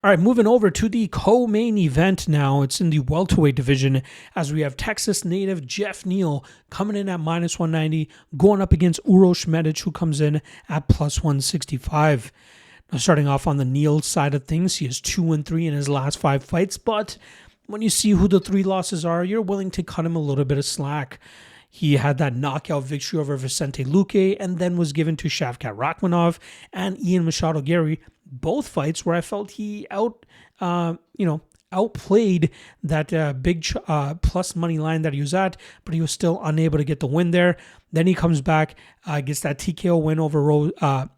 All right, moving over to the co-main event now. It's in the welterweight division as we have Texas native Jeff Neal coming in at -190, going up against Uroš Medic, who comes in at +165. Now, starting off on the Neal side of things, he is 2-3 in his last 5 fights, but when you see who the 3 losses are, you're willing to cut him a little bit of slack. He had that knockout victory over Vicente Luque and then was given to Shavkat Rakhmonov and Ian Machado Gary. Both fights where I felt he outplayed that big plus money line that he was at, but he was still unable to get the win there. Then he comes back, gets that TKO win over Rafael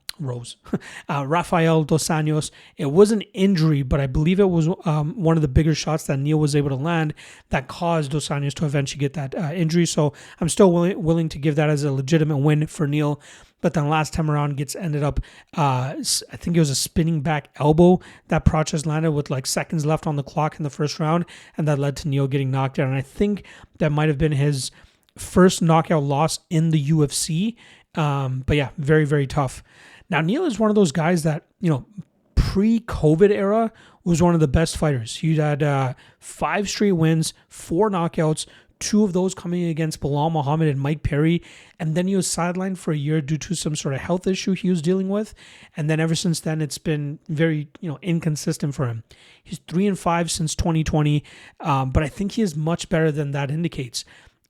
Dos Anjos. It was an injury, but I believe it was one of the bigger shots that Neal was able to land that caused Dos Anjos to eventually get that injury. So I'm still willing to give that as a legitimate win for Neal. But then last time around ended up, I think it was a spinning back elbow that Prochaz landed with like seconds left on the clock in the first round, and that led to Neal getting knocked out. And I think that might have been his first knockout loss in the UFC. But yeah, very, very tough. Now, Neal is one of those guys that, pre-COVID era was one of the best fighters. He had 5 straight wins, 4 knockouts, 2 of those coming against Bilal Muhammad and Mike Perry. And then he was sidelined for a year due to some sort of health issue he was dealing with. And then ever since then, it's been very, inconsistent for him. He's 3-5 since 2020. But I think he is much better than that indicates.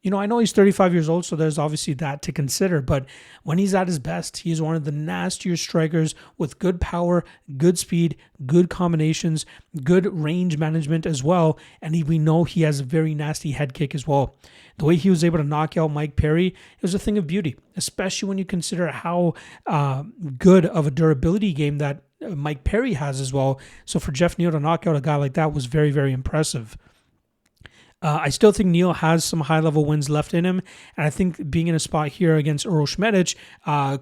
I know he's 35 years old, so there's obviously that to consider. But when he's at his best, he's one of the nastier strikers with good power, good speed, good combinations, good range management as well. And we know he has a very nasty head kick as well. The way he was able to knock out Mike Perry, it was a thing of beauty, especially when you consider how good of a durability game that Mike Perry has as well. So for Jeff Neal to knock out a guy like that was very, very impressive. I still think Neal has some high-level wins left in him, and I think being in a spot here against Uroš Medic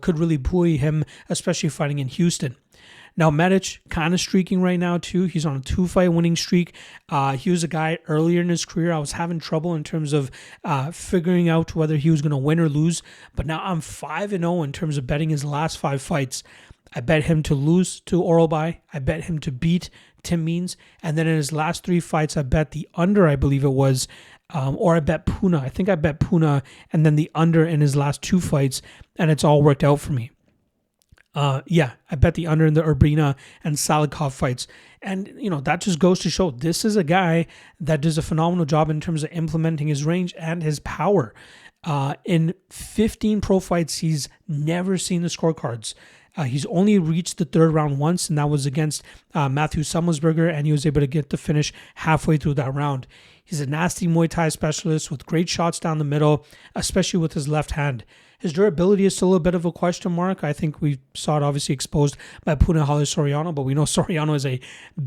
could really buoy him, especially fighting in Houston. Now, Medic kind of streaking right now, too. He's on a 2-fight winning streak. He was a guy earlier in his career I was having trouble in terms of figuring out whether he was going to win or lose, but now I'm 5-0 in terms of betting his last 5 fights. I bet him to lose to Orolbai. I bet him to beat Tim Means. And then in his last 3 fights, I bet the under, I believe it was, or I bet Puna. I think I bet Puna and then the under in his last 2 fights, and it's all worked out for me. I bet the under in the Urbina and Salikov fights. And, that just goes to show this is a guy that does a phenomenal job in terms of implementing his range and his power. In 15 pro fights, he's never seen the scorecards. He's only reached the 3rd round once, and that was against Matthew Summelsberger, and he was able to get the finish halfway through that round. He's a nasty Muay Thai specialist with great shots down the middle, especially with his left hand. His durability is still a bit of a question mark. I think we saw it obviously exposed by Punahele Soriano, but we know Soriano is a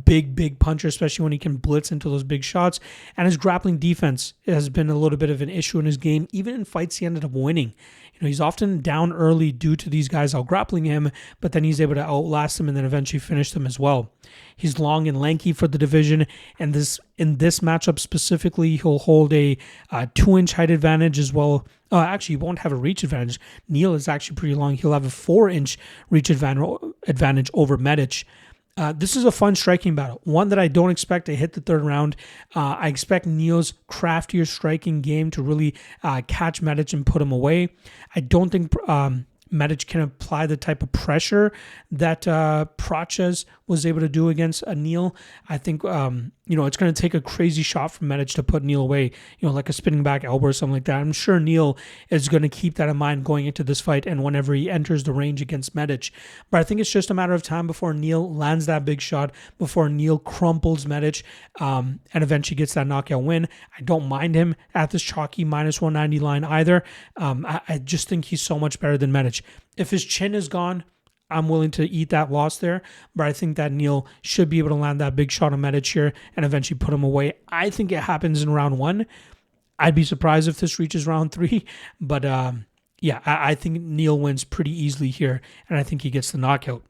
big, big puncher, especially when he can blitz into those big shots. And his grappling defense has been a little bit of an issue in his game, even in fights he ended up winning. He's often down early due to these guys out grappling him, but then he's able to outlast them and then eventually finish them as well. He's long and lanky for the division, and in this matchup specifically, he'll hold a 2-inch height advantage as well. Actually, he won't have a reach advantage. Neal is actually pretty long. He'll have a 4-inch reach advantage over Medic. This is a fun striking battle, one that I don't expect to hit the 3rd round. I expect Neal's craftier striking game to really catch Medic and put him away. I don't think Medic can apply the type of pressure that Prochaz was able to do against Neal. I think, it's going to take a crazy shot from Medic to put Neal away, like a spinning back elbow or something like that. I'm sure Neal is going to keep that in mind going into this fight and whenever he enters the range against Medic. But I think it's just a matter of time before Neal lands that big shot, before Neal crumples Medic and eventually gets that knockout win. I don't mind him at this chalky -190 line either. I just think he's so much better than Medic. If his chin is gone, I'm willing to eat that loss there, but I think that Neal should be able to land that big shot on Medic here and eventually put him away. I think it happens in round 1. I'd be surprised if this reaches round 3, but I think Neal wins pretty easily here, and I think he gets the knockout.